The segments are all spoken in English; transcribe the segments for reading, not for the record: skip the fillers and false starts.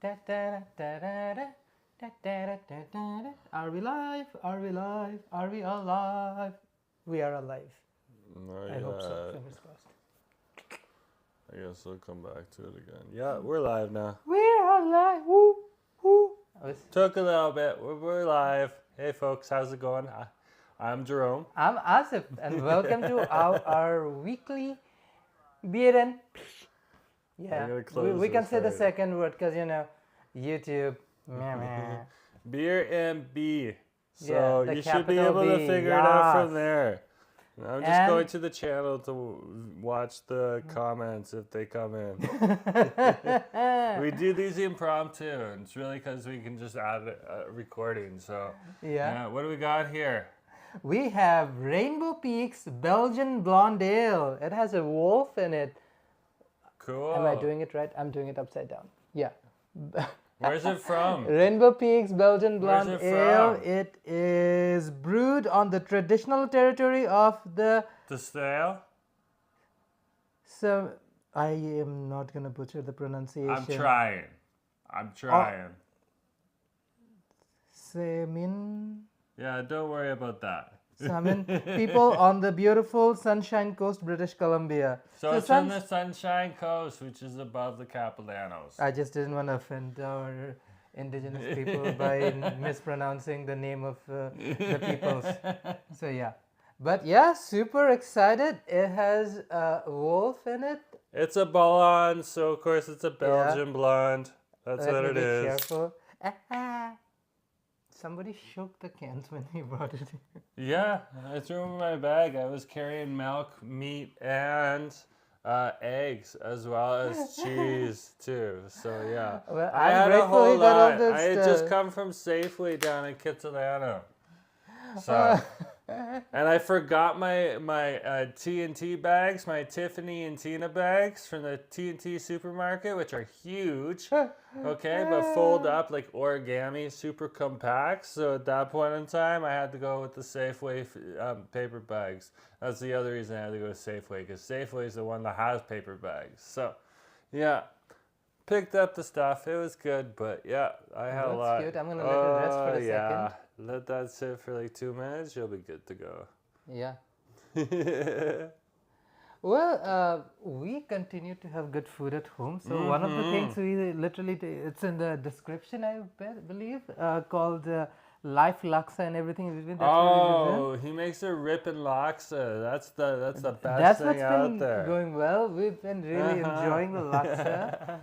Da, da, da, da, da, da, da, da, da, da, da. Are we live? Are we live? Are we alive? We are alive. I hope so. Fingers crossed. I guess I'll come back to it again. Yeah, we're live now. We're alive. Woo, woo. Took a little bit. We're live. Hey, folks, how's it going? I'm Jerome. I'm Asif, and welcome to our weekly beer and... Yeah, we can say the second word because, YouTube. Meh, meh. Beer and B. So you should be able to figure it out from there. I'm just going to the channel to watch the comments if they come in. We do these impromptu, and it's really because we can just add a recording. So, yeah. What do we got here? We have Rainbow Peaks Belgian Blonde Ale. It has a wolf in it. Cool. Am I doing it right? I'm doing it upside down. Yeah. Where's it from? Rainbow Peaks Belgian Blonde Where's it Ale. from? It is brewed on the traditional territory of the... The stale? So, I am not going to butcher the pronunciation. I'm trying. Semin... Yeah, don't worry about that. Salmon. People on the beautiful Sunshine Coast, British Columbia. So it's on the Sunshine Coast, which is above the Capellanos. I just didn't want to offend our indigenous people by mispronouncing the name of the peoples. So yeah. But yeah, super excited. It has a wolf in it. It's a blonde, so of course it's a Belgian blonde. That's what it is. Careful. Somebody shook the cans when he brought it in. Yeah, I threw them in my bag. I was carrying milk, meat, and eggs, as well as cheese, too. So, yeah. Well, I had a whole got all lot. this I had just come from Safeway down in Kitsilano. So, and I forgot my TNT bags, my Tiffany and Tina bags from the TNT supermarket, which are huge, okay, but fold up like origami, super compact. So at that point in time, I had to go with the Safeway paper bags. That's the other reason I had to go to Safeway, because Safeway is the one that has paper bags. So, yeah. Picked up the stuff. It was good, but yeah, I had a lot. That's cute. I'm going to let it rest for a second. Let that sit for like 2 minutes. You'll be good to go. Yeah. Well, we continue to have good food at home. So one of the things we literally, it's in the description, I believe, called Life Laksa and everything. He makes a rippin' laksa. That's the best That's thing what's out been there. going well. We've been really enjoying the laksa.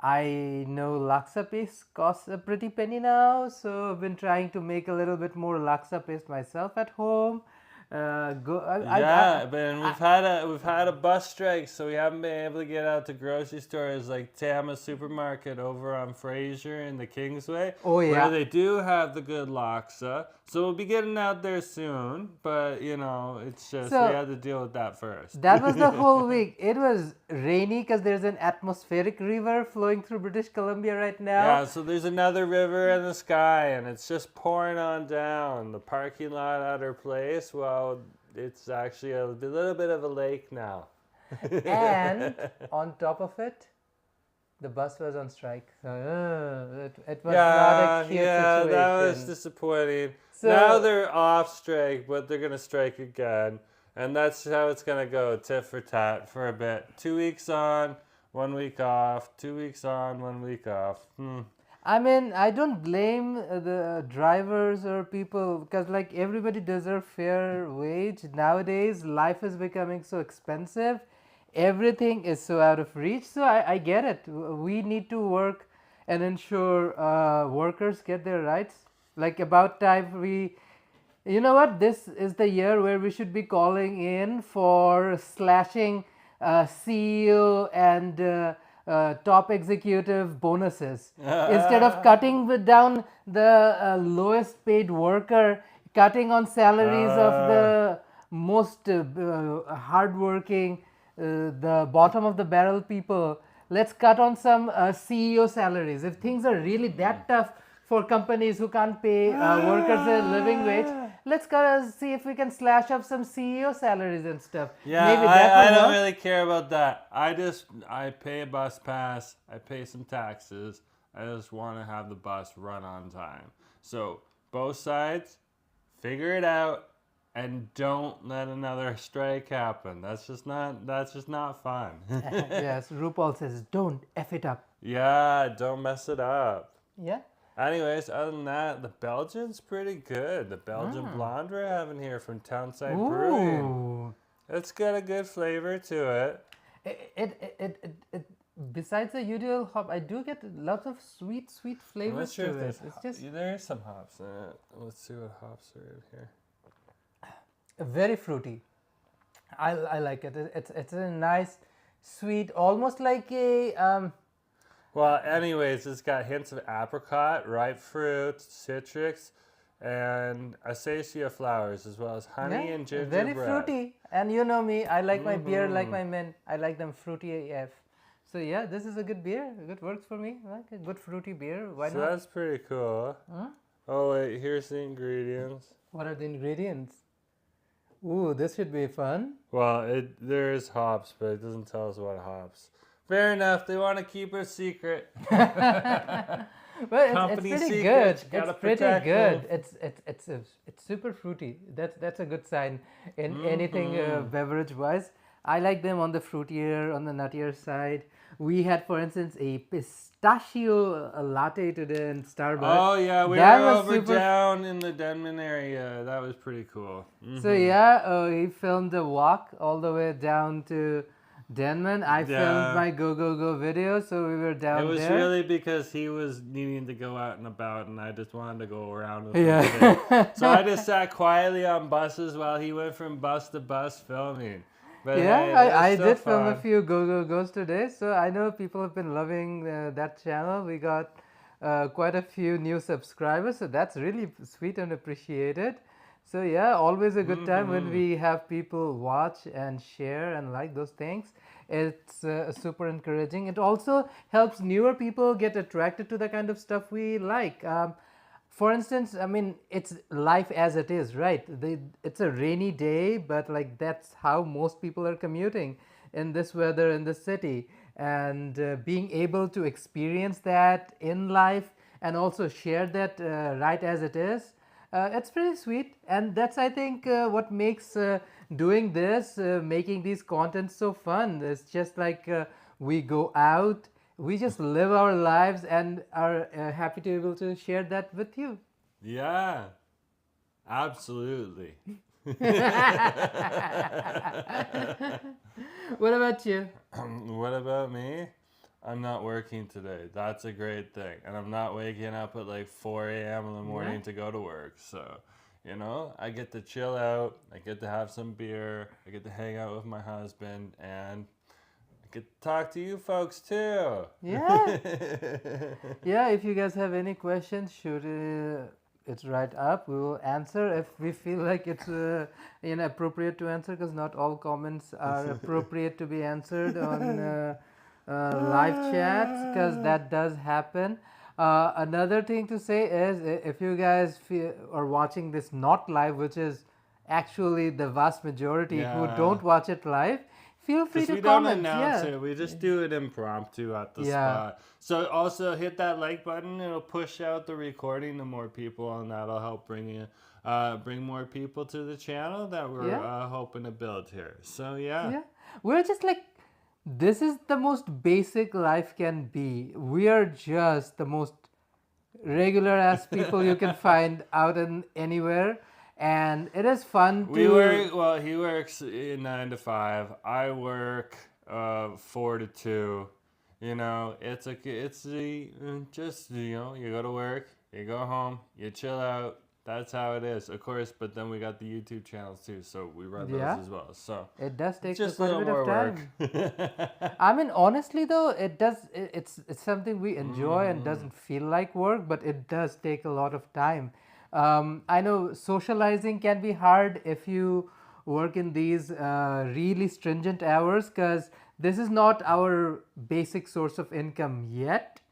I know laksa paste costs a pretty penny now, so I've been trying to make a little bit more laksa paste myself at home. But we've had a bus strike, so we haven't been able to get out to grocery stores like Tama Supermarket over on Fraser in the Kingsway. Oh yeah, where they do have the good laksa. So we'll be getting out there soon, but it's just we had to deal with that first. That was the whole week. It was rainy because there's an atmospheric river flowing through British Columbia right now. Yeah, so there's another river in the sky, and it's just pouring on down. The parking lot at our place, well, it's actually a little bit of a lake now. And on top of it, the bus was on strike. So it was not a cute situation. That was disappointing. So, now they're off strike, but they're going to strike again. And that's how it's going to go, tit for tat, for a bit. 2 weeks on, 1 week off. 2 weeks on, 1 week off. I mean, I don't blame the drivers or people, because like everybody deserves fair wage. Nowadays, life is becoming so expensive. Everything is so out of reach. So I get it. We need to work and ensure workers get their rights. Like about time you know what? This is the year where we should be calling in for slashing CEO and top executive bonuses. Instead of cutting down the lowest paid worker, cutting on salaries of the most hardworking, the bottom of the barrel people, let's cut on some CEO salaries. If things are really that tough for companies who can't pay workers a living wage, let's go see if we can slash up some CEO salaries and stuff. Yeah, Maybe that will I don't help. really care about that. I pay a bus pass. I pay some taxes. I just want to have the bus run on time. So both sides, figure it out, and don't let another strike happen. That's just not fun. Yes, RuPaul says, don't F it up. Yeah, don't mess it up. Yeah. Anyways, other than that, the Belgian's pretty good. The Belgian blonde we're having here from Townside Brewing. Ooh. It's got a good flavor to it. Besides the usual hop, I do get lots of sweet I'm flavors not sure to if it. there's It's just there is some hops in it. Let's see what hops are in here. very fruity. I like it. It's a nice, sweet, almost like a Well, anyways, it's got hints of apricot, ripe fruit, citrus, and acacia flowers, as well as honey yeah, and gingerbread. very fruity. And you know me, I like my beer like my men. I like them fruity AF. So yeah, this is a good beer. It works for me. I like a good fruity beer. Why So not? that's pretty cool. Oh wait, here's the ingredients. What are the ingredients? Ooh, this should be fun. Well, there is hops, but it doesn't tell us what hops. Fair enough. They want to keep it a secret. Well, it's Company pretty good. secrets, gotta It's pretty protect good. them. It's super fruity. That's a good sign in anything beverage wise. I like them on the fruitier, on the nuttier side. We had, for instance, a pistachio latte today in Starbucks. Oh yeah, we That were was over super down in the Denman area. That was pretty cool. So yeah, he filmed the walk all the way down to Denman. I filmed Yeah. my go video, so we were down It was there. really because he was needing to go out and about, and I just wanted to go around with him. Yeah. today. So I just sat quietly on buses while he went from bus to bus filming. But Yeah, hey, it was I still did film a fun. few goes today, so I know people have been loving that channel. We got quite a few new subscribers, so that's really sweet and appreciated. So yeah, always a good time when we have people watch and share and like those things. It's super encouraging. It also helps newer people get attracted to the kind of stuff we like. For instance, I mean, it's life as it is, right? It's a rainy day, but like that's how most people are commuting in this weather in the city. And being able to experience that in life and also share that right as it is, it's pretty sweet. And that's, I think, what makes doing this, making these contents so fun. It's just like we go out, we just live our lives and are happy to be able to share that with you. Yeah, absolutely. What about you? What about me? I'm not working today. That's a great thing. And I'm not waking up at like 4 a.m. in the morning Yeah. to go to work. So, you know, I get to chill out. I get to have some beer. I get to hang out with my husband. And I get to talk to you folks too. Yeah. Yeah, if you guys have any questions, shoot it right up. We will answer if we feel like it's inappropriate to answer, because not all comments are appropriate to be answered on live chats, because that does happen. Another thing to say is, if you guys are watching this not live, which is actually the vast majority who Yeah. don't watch it live, feel free Because to we don't comment. announce Yeah. it, we just do it impromptu at the Yeah. spot. So also hit that like button; it'll push out the recording to more people, and that'll help bring more people to the channel that we're Yeah. hoping to build here. So yeah, Yeah, we're just like, this is the most basic life can be. We are just the most regular ass people you can find out in anywhere, and it is fun to. we work. Well, he works 9 to 5. I work 4 to 2. You know, it's just you know, you go to work, you go home, you chill out. That's how it is, of course. But then we got the YouTube channels too, so we run those Yeah. as well. So It does take just a quite a little bit more of time. work. I mean, honestly though, it does. It's something we enjoy and doesn't feel like work, but it does take a lot of time. I know socializing can be hard if you work in these really stringent hours, because this is not our basic source of income yet.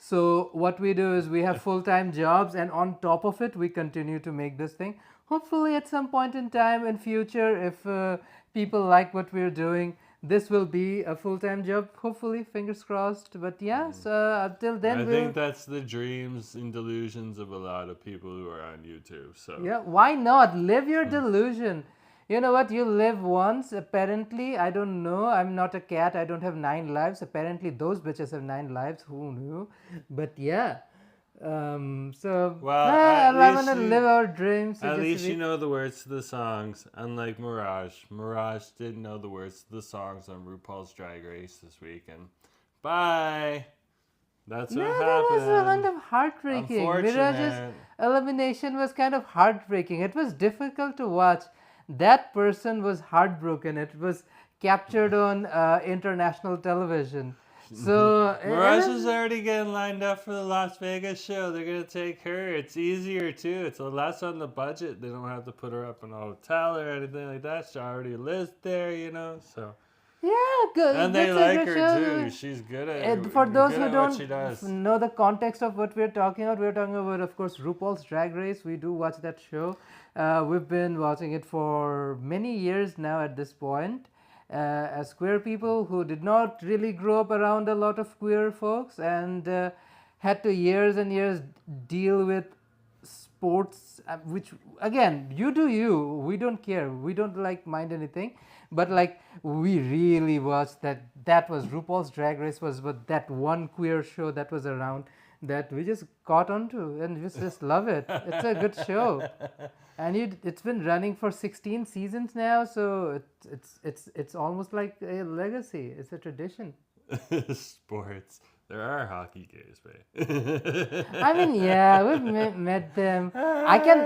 So what we do is we have full-time jobs, and on top of it, we continue to make this thing. hopefully at some point in time in future, if people like what we're doing, this will be a full-time job. Hopefully, fingers crossed. But yeah, so until then, I we'll. think that's the dreams and delusions of a lot of people who are on YouTube. So Yeah, why not? Live your delusion. You know what? You live once, apparently. I don't know. I'm not a cat. I don't have 9 lives. Apparently, those bitches have 9 lives. Who knew? But yeah. well, at I want least to live our dreams. So at just least you know the words to the songs. Unlike Mirage, Mirage didn't know the words to the songs on RuPaul's Drag Race this weekend. Bye. That's what No, that happened. was kind of heartbreaking. Mirage's Unfortunate. elimination was kind of heartbreaking. It was difficult to watch. That person was heartbroken. It was captured on international television. So Mirage is already getting lined up for the Las Vegas show. They're gonna take her. It's easier too. It's less on the budget. They don't have to put her up in a hotel or anything like that. She already lives there, you know. So yeah, good. and they that's a like good her show. too. She's good at And for those good who at what she does. don't know the context of what we're talking about, of course, RuPaul's Drag Race. We do watch that show. We've been watching it for many years now at this point. As queer people who did not really grow up around a lot of queer folks and had to years and years deal with sports, which again, you do you. We don't care. We don't like mind anything. But like we really watched that. That was RuPaul's Drag Race was but that one queer show that was around that we just caught onto and just love it. It's a good show, and it's been running for 16 seasons now. So it's almost like a legacy. It's a tradition. Sports. There are hockey gays, babe. I mean, yeah, we've met them. I can.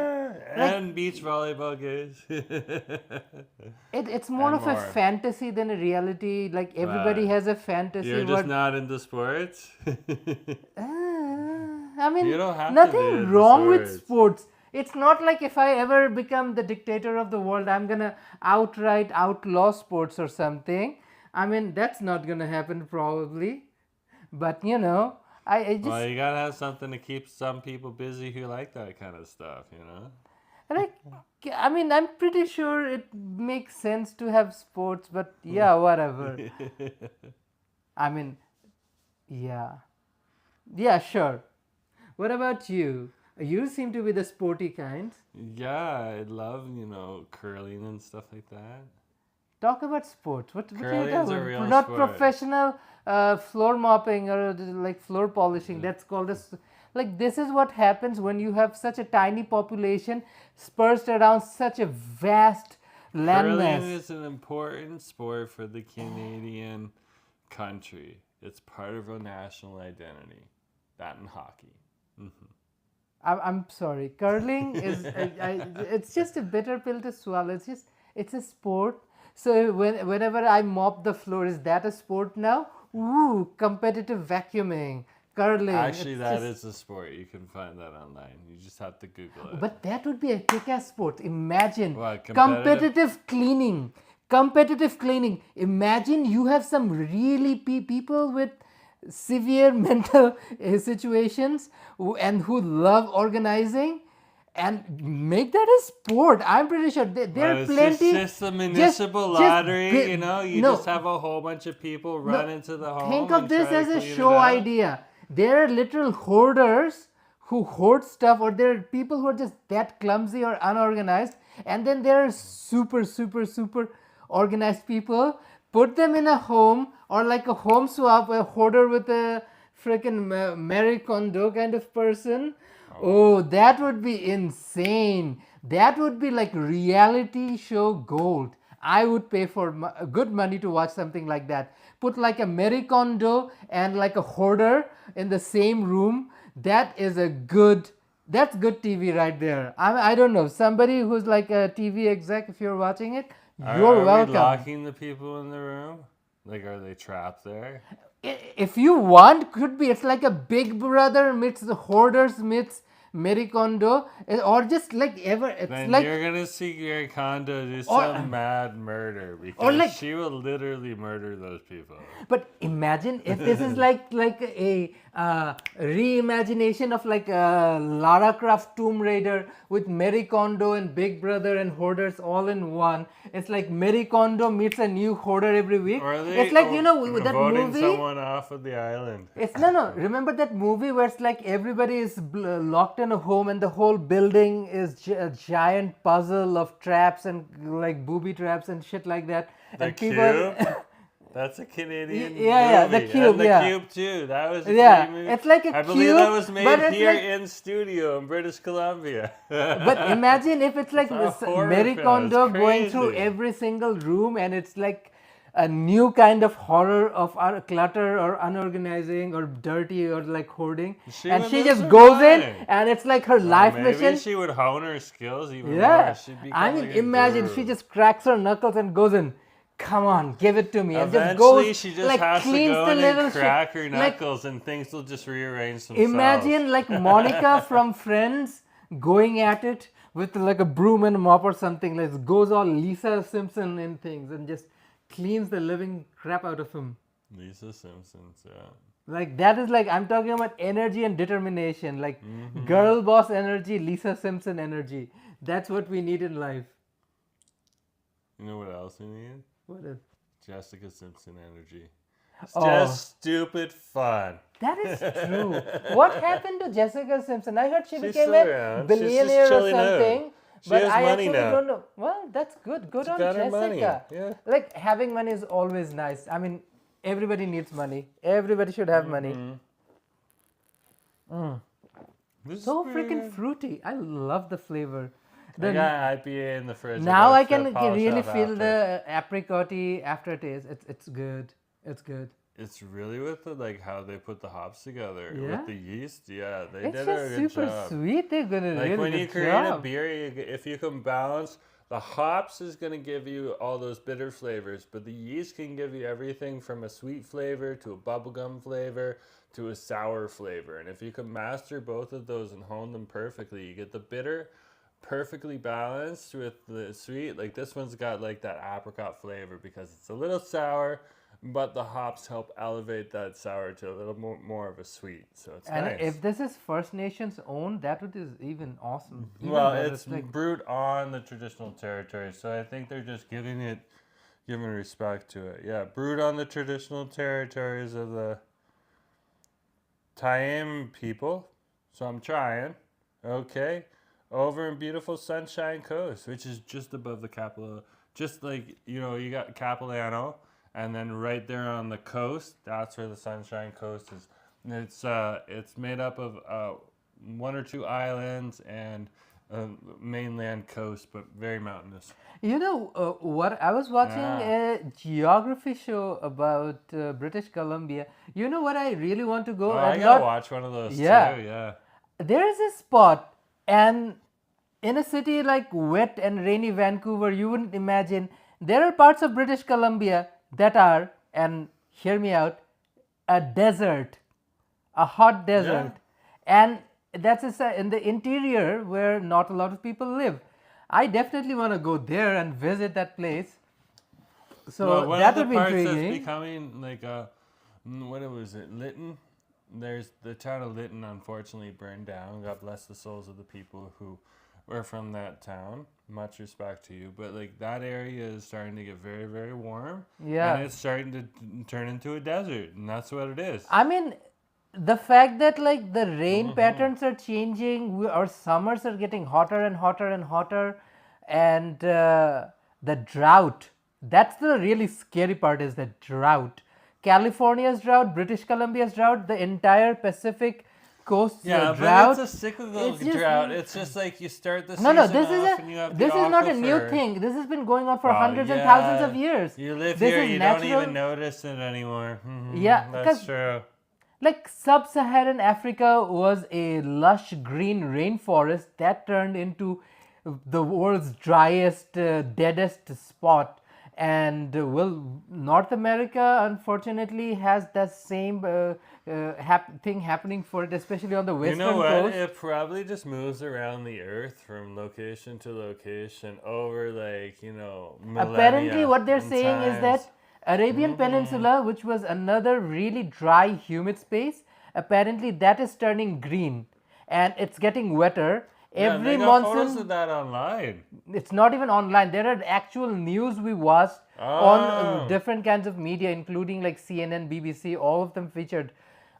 And beach volleyball gays. It's more And of a more. fantasy than a reality. Like everybody Right. has a fantasy. You're just not into sports? I mean, You don't have to be nothing into wrong with sports. sports. It's not like if I ever become the dictator of the world, I'm gonna outright outlaw sports or something. I mean, that's not gonna happen probably. But you know, I just Well, you gotta have something to keep some people busy who like that kind of stuff, you know? like. I mean, I'm pretty sure it makes sense to have sports, but yeah, whatever. I mean, yeah, sure. What about you? You seem to be the sporty kind. Yeah, I love, curling and stuff like that. Talk about sports. What are you Curling's talking a about? real Not sport. professional floor mopping or like floor polishing. That's called as like this is what happens when you have such a tiny population dispersed around such a vast landmass. Curling is an important sport for the Canadian country. It's part of our national identity. That and hockey. I'm sorry. Curling is it's just a bitter pill to swallow. It's a sport. So whenever I mop the floor, is that a sport now? Ooh, competitive vacuuming, curling. Actually, it's that just- is a sport. You can find that online. You just have to Google it. But that would be a kick-ass sport. Imagine What, competitive cleaning. Competitive cleaning. Imagine you have some really people with severe mental situations and who love organizing and make that a sport. I'm pretty sure there Well, are it's plenty. just a municipal lottery, you just have a whole bunch of people run into the home. Think of and this try as to a clean it show out. idea. There are literal hoarders who hoard stuff, or there are people who are just that clumsy or unorganized, and then there are super organized people. Put them in a home or like a home swap, a hoarder with a freaking Marie Kondo kind of person. Oh, that would be insane. That would be like reality show gold. I would pay for good money to watch something like that. Put like a Marie Kondo and like a hoarder in the same room. That's good TV right there. I don't know. Somebody who's like a TV exec, if you're watching it, you're Are welcome. we locking the people in the room? Like, are they trapped there? If you want, could be. It's like a Big Brother meets the Hoarders meets Marie Kondo, or just like ever. It's Then like you're gonna see Marie Kondo do some mad murder because like- she will literally murder those people. But imagine if this is like reimagination of like Lara Croft Tomb Raider with Marie Kondo and Big Brother and hoarders all in one. It's like Marie Kondo meets a new hoarder every week. Or are they It's like, you know, with that voting movie. someone off of the island? It's no. Remember that movie where it's like everybody is locked in a home and the whole building is a giant puzzle of traps and like booby traps and shit like that. The And people. Cube? That's a Canadian Yeah, movie. The Cube, and the yeah. Cube too. That was a Yeah, great movie. it's like a I believe that cube, was but made it's here like- in studio in British Columbia. But imagine if it's like a this horror Marie film, Kondo it's going through crazy. every single room and it's like a new kind of horror of clutter or unorganizing or dirty or like hoarding. And would she lose just her goes in mind. and it's like her life Maybe mission. she would hone her skills even Yeah, more. She'd become I mean, like a imagine guru. she just cracks her knuckles and goes in. Come on, give it to me, and just Eventually, goes she just like has to cleans go the in little and shit. crack her Like, knuckles, and things will just rearrange themselves. imagine like Monica from Friends going at it with like a broom and a mop or something. Like goes all Lisa Simpson in things and just cleans the living crap out of him. Lisa Simpson's, yeah. Like that is like I'm talking about energy and determination. Like girl boss energy, Lisa Simpson energy. That's what we need in life. You know what else we need? What is Jessica Simpson energy. It's Oh. just stupid fun. that is true. What happened to Jessica Simpson? I heard she She's became still a around. She's just billionaire or chilling out. something. She But has I money actually now. don't know. Well, that's good. Good on got her Jessica. money, yeah. Like having money is always nice. I mean, everybody needs money. Everybody should have money. This is So pretty freaking good. fruity. I love the flavor. I The- got IPA in the fridge. now I gotta can polish really off feel after. the apricot-y aftertaste. It's good. It's good. It's really with the like how they put the hops together Yeah? with the yeast. Yeah, they It's did just a good super job. sweet. They're gonna Like really when you good create job. a beer, if you can balance the hops is going to give you all those bitter flavors, but the yeast can give you everything from a sweet flavor to a bubblegum flavor to a sour flavor. And if you can master both of those and hone them perfectly, you get the bitter perfectly balanced with the sweet. Like this one's got like that apricot flavor because it's a little sour, but the hops help elevate that sour to a little more of a sweet. So it's And nice. if this is First Nations owned, that would is even awesome. Even Well, better. it's like brewed on the traditional territory, so I think they're just giving respect to it. Yeah, brewed on the traditional territories of the Taim people. So I'm trying. Okay, over in beautiful Sunshine Coast, which is just above the capital. Just like you got Capilano, and then right there on the coast, that's where the Sunshine Coast is. And it's made up of one or two islands and a mainland coast, but very mountainous. you know what? I was watching a geography show about British Columbia. You know what? I really want to go. Oh, and I gotta not- watch one of those Yeah. too. Yeah. There is a spot, and in a city like wet and rainy Vancouver, you wouldn't imagine there are parts of British Columbia that are, and hear me out, a desert, a hot desert, and that's in the interior where not a lot of people live. I definitely want to go there and visit that place. So Well, one that of the would be parts intriguing. that's becoming like what was it, Lytton? There's the town of Lytton. Unfortunately, burned down. God bless the souls of the people who were from that town. Much respect to you, but like that area is starting to get very, very warm. Yeah. and it's starting to turn into a desert, and that's what it is. I mean, the fact that like the rain patterns are changing, our summers are getting hotter and hotter and hotter, and the drought. That's the really scary part is the drought. California's drought, British Columbia's drought, the entire Pacific coast Yeah, drought. but it's a cyclical It's just- drought. It's just like you start the No, season this is off and you have the this is not a new aquifer. thing. This has been going on for Well, hundreds and yeah, thousands of years. You live This here, is you natural. don't even notice it anymore. Mhm, Yeah, that's 'cause- true. Like sub-Saharan Africa was a lush green rainforest that turned into the world's driest, deadest spot. And North America unfortunately has that same thing happening for it, especially on the You western know what? coast. It probably just moves around the earth from location to location over millennia. Apparently, what they're and saying is times. that Arabian Peninsula, which was another really dry, humid space, apparently that is turning green and it's getting wetter. Yeah, and they Every got photos monsoon, of that online. it's not even online. There are actual news we watched on Oh. different kinds of media, including like CNN, BBC, all of them featured.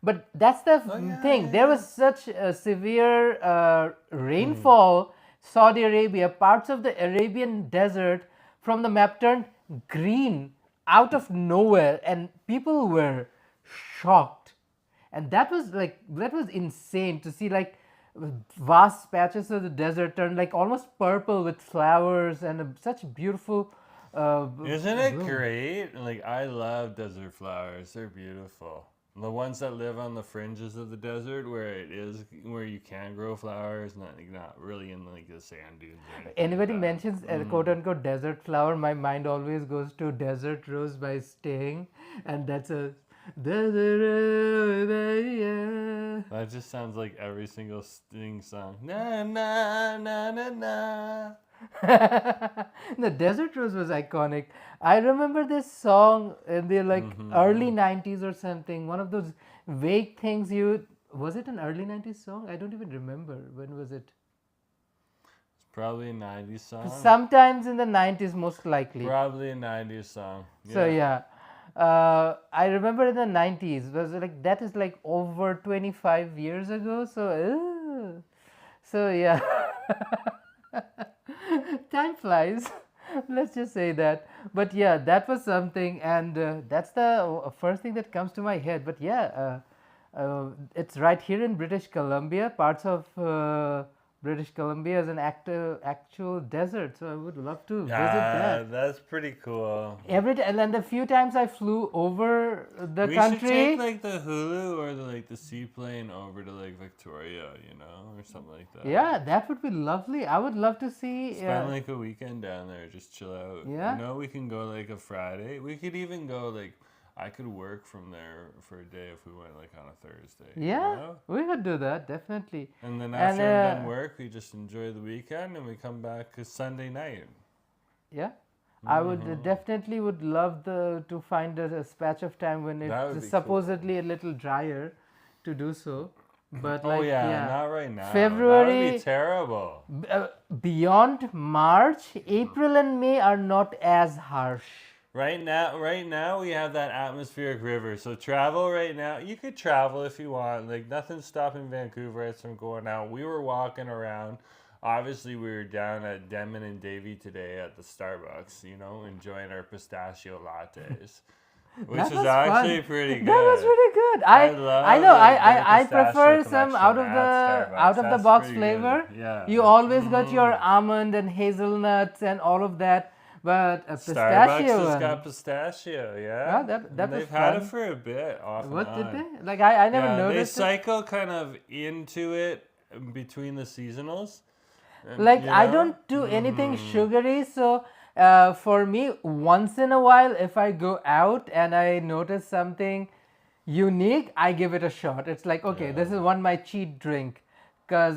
But that's the yeah, thing. yeah, There was such a severe rainfall. Saudi Arabia, parts of the Arabian desert from the map turned green out of nowhere, and people were shocked. And that was insane to see, like vast patches of the desert turn like almost purple with flowers and such beautiful Isn't it great? Like, I love desert flowers. They're beautiful. The ones that live on the fringes of the desert, where you can grow flowers, not really in like the sand dunes. Or anything Anybody like that. mentions a quote unquote desert flower, my mind always goes to Desert Rose by Sting, and that's a desert rose. That just sounds like every single Sting song. Na na na na na. The Desert Rose was iconic. I remember this song in the like early 90s or something. One of those vague things you. Was it an early 90s song? I don't even remember. When was it? It's probably a 90s song. Sometimes in the 90s, most likely. Probably a 90s song. So, yeah. I remember in the 90s. Was like that is like over 25 years ago. So yeah. Time flies. Let's just say that. But yeah, that was something, and that's the first thing that comes to my head. But yeah, it's right here in British Columbia. Parts of British Columbia is an actual desert, so I would love to visit that. That's pretty cool. And then the few times I flew over the We country. should take like the Hulu or the seaplane over to like Victoria, or something like that. Yeah, that would be lovely. I would love to see. Spend like a weekend down there, just chill out. Yeah. We can go like a Friday. We could even go like, I could work from there for a day if we went like on a Thursday. Yeah, we could do that, definitely. And then after we're done work, we just enjoy the weekend and we come back Sunday night. Yeah, I would definitely would love to find a patch of time when That would it's be supposedly a little drier to do so. But like, not right now. February, that would be terrible. Beyond March, April and May are not as harsh. Right now we have that atmospheric river. So travel right now. You could travel if you want. Like, nothing's stopping Vancouverites from going out. We were walking around. Obviously, we were down at Denman and Davy today at the Starbucks, enjoying our pistachio lattes. Which was actually fun. pretty good. That was really good. I prefer some out of the box flavor. Yeah. You always got your almond and hazelnuts and all of that. But a pistachio Starbucks has got pistachio, yeah. That was they've had fun. it for a bit, off What and on. did they? Like I never noticed. They cycle kind of into it between the seasonals. And, like I don't do anything sugary, so for me, once in a while, if I go out and I notice something unique, I give it a shot. It's like, okay, this is my cheat drink. Because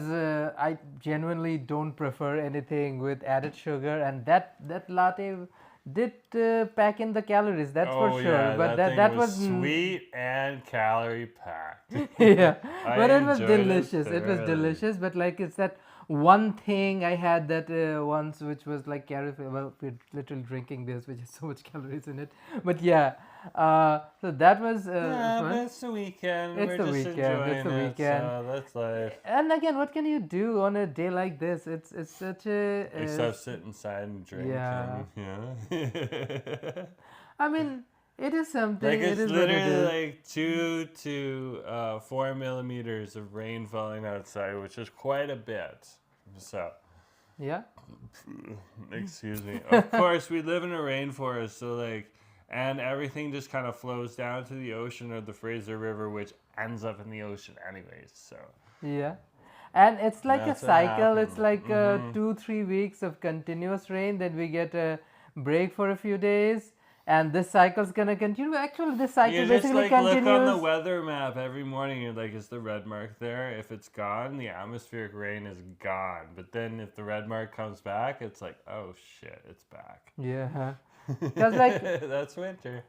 I genuinely don't prefer anything with added sugar, and that latte did pack in the calories. That's for sure. Yeah, but that was sweet and calorie packed. Yeah, but it was enjoyed it delicious. It was thoroughly. delicious. But like it's that one thing I had that once, which was like well, we're literally drinking this, which has so much calories in it. But yeah, so that was fun. But it's the weekend. It's We're the just weekend. It's the enjoying weekend. So that's life. And again, what can you do on a day like this? It's such a Except sit inside and drink. Yeah. Yeah. I mean, it is something. Like, it it's is what it literally is. like 2 to 4 millimeters of rain falling outside, which is quite a bit. So, Yeah. excuse me. Of course, we live in a rainforest, so like, and everything just kind of flows down to the ocean or the Fraser River, which ends up in the ocean anyways. So, Yeah. And it's like That's a what cycle. It's happened. like 2-3 weeks of continuous rain. Then we get a break for a few days. And this cycle's gonna continue. Actually, this cycle you just basically like continues. look on the weather map every morning. You're like, is the red mark there? If it's gone, the atmospheric rain is gone. But then if the red mark comes back, it's like, oh shit, it's back. Yeah. Because like That's winter.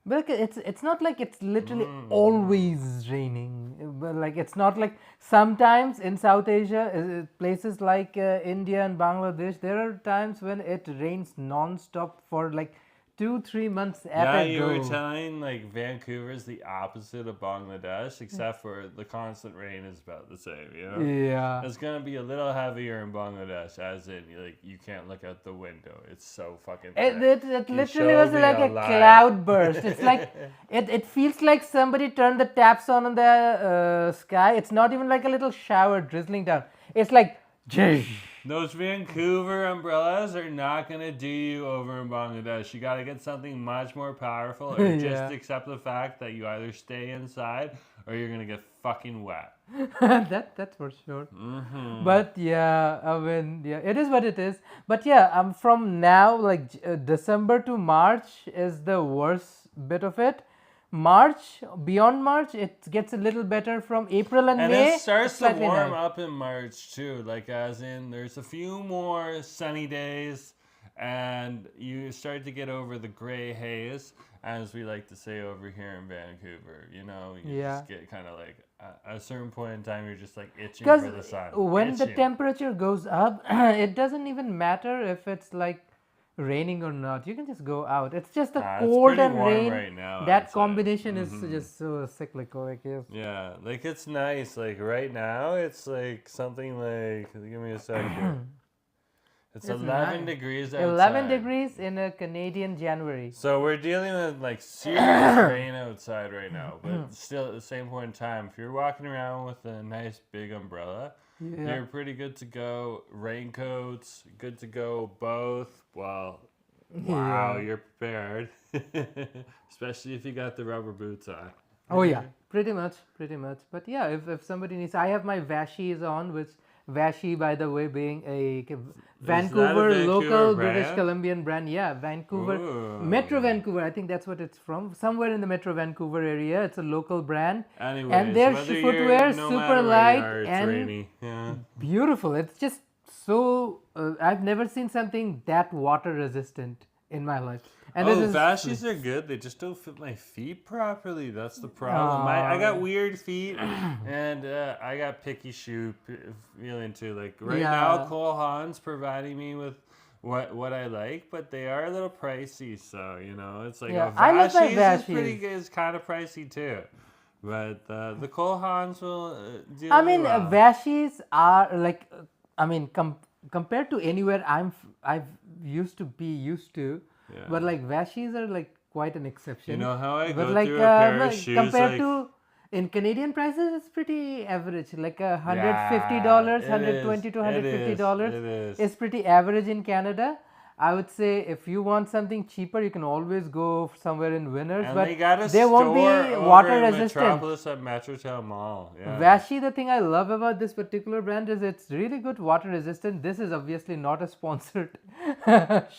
But it's not like it's literally always raining. But like it's not like sometimes in South Asia, places like India and Bangladesh, there are times when it rains non-stop for like 2-3 months at Yeah, a you go. were telling like Vancouver is the opposite of Bangladesh, except for the constant rain is about the same. You know, Yeah. it's gonna be a little heavier in Bangladesh, as in like you can't look out the window. It's so fucking. It You literally showed was me like a live. cloud burst. It's like it feels like somebody turned the taps on in the sky. It's not even like a little shower drizzling down. It's like zhuzh. Those Vancouver umbrellas are not gonna do you over in Bangladesh. You gotta get something much more powerful, or just Yeah. accept the fact that you either stay inside or you're gonna get fucking wet. That's for sure. But yeah, I mean, yeah, it is what it is. But yeah, from now like December to March is the worst bit of it. March, beyond March, it gets a little better from April and And May. it starts it's to slightly warm nice. up in March too. Like as in, there's a few more sunny days, and you start to get over the gray haze, as we like to say over here in Vancouver. You know, you Yeah. just get kind of like at a certain point in time, you're just like itching Because for the sun. when the Itching. temperature goes up, it doesn't even matter if it's like raining or not. You can just go out. It's just the It's cold pretty and warm rain. right now, I'd That say. combination is just so cyclical, I guess. Yeah, like it's nice. Like right now, it's like something like. Give me a sec here. It's 11 nice. degrees outside. 11 degrees in a Canadian January. So we're dealing with like serious rain outside right now, but still at the same point in time, if you're walking around with a nice big umbrella, Yeah. you're pretty good to go. Raincoats, good to go. Both. Well, wow, Yeah. you're prepared, especially if you got the rubber boots on. Oh yeah, pretty much. But yeah, if somebody needs, I have my Vashis on, which Vashi, by the way, being a Vancouver Vancouver local brand? British Columbian brand. Yeah, Vancouver, Ooh. Metro Vancouver. I think that's what it's from. Somewhere in the Metro Vancouver area. It's a local brand. Anyways, and their whether footwear you're, no super matter where light you are, it's and rainy. Yeah. beautiful. It's just so. I've never seen something that water resistant in my life. And Oh, this is Vashis are good. They just don't fit my feet properly. That's the problem. I got weird feet, and I got picky shoe feeling too. Like right now, Yeah. Cole Haan's providing me with what I like, but they are a little pricey. So you know, it's like Yeah, a I love my Vashis is pretty Vashis. good. It's kind of pricey too, but the Cole Haan's will do. I mean, well. Vashis are like, I mean, compared to anywhere I've used to, Yeah. but like Vashis are like quite an exception. You know how I but go like, through a pair but of shoes compared like. to in Canadian prices, it's pretty average. Like $150, Yeah, $120 to $150 It is. is pretty average in Canada. I would say if you want something cheaper, you can always go somewhere in Winners, And but they got a they won't be store over water in resistant. Metropolis at Metrotown Mall. Yeah. Vashi, the thing I love about this particular brand is it's really good water resistant. This is obviously not a sponsored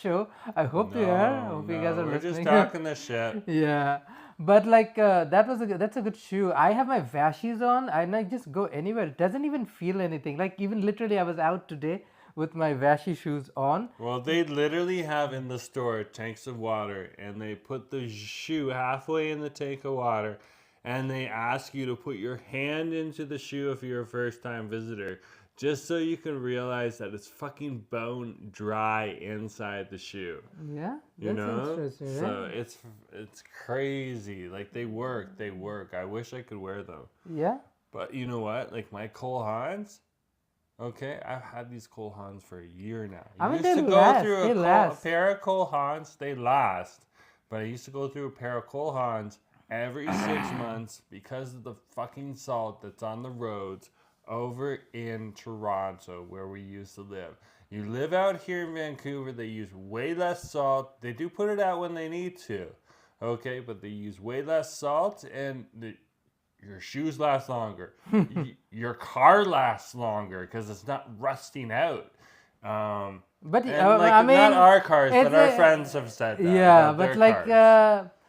show. I hope you are. I hope you guys are we're listening. just talking the shit. Yeah, but like that's a good shoe. I have my Vashis on and I just go anywhere. It doesn't even feel anything. Like even literally, I was out today with my Vashi shoes on. Well, they literally have in the store tanks of water, and they put the shoe halfway in the tank of water, and they ask you to put your hand into the shoe if you're a first-time visitor, just so you can realize that it's fucking bone dry inside the shoe. Yeah, You that's know, interesting. so Right? it's crazy. Like they work. I wish I could wear them, Yeah. but you know what? Like my Cole Haans. Okay, I've had these Cole Haans for a year now. I mean, used they to go last, through they a last. pair of Cole Haans. They last, but I used to go through a pair of Cole Haans every 6 months because of the fucking salt that's on the roads over in Toronto where we used to live. You live out here in Vancouver, they use way less salt. They do put it out when they need to, okay, but they use way less salt, and your shoes last longer. Your car lasts longer because it's not rusting out. But And like, I mean, not our cars, but it's our a- friends have said that. yeah, about but their like cars.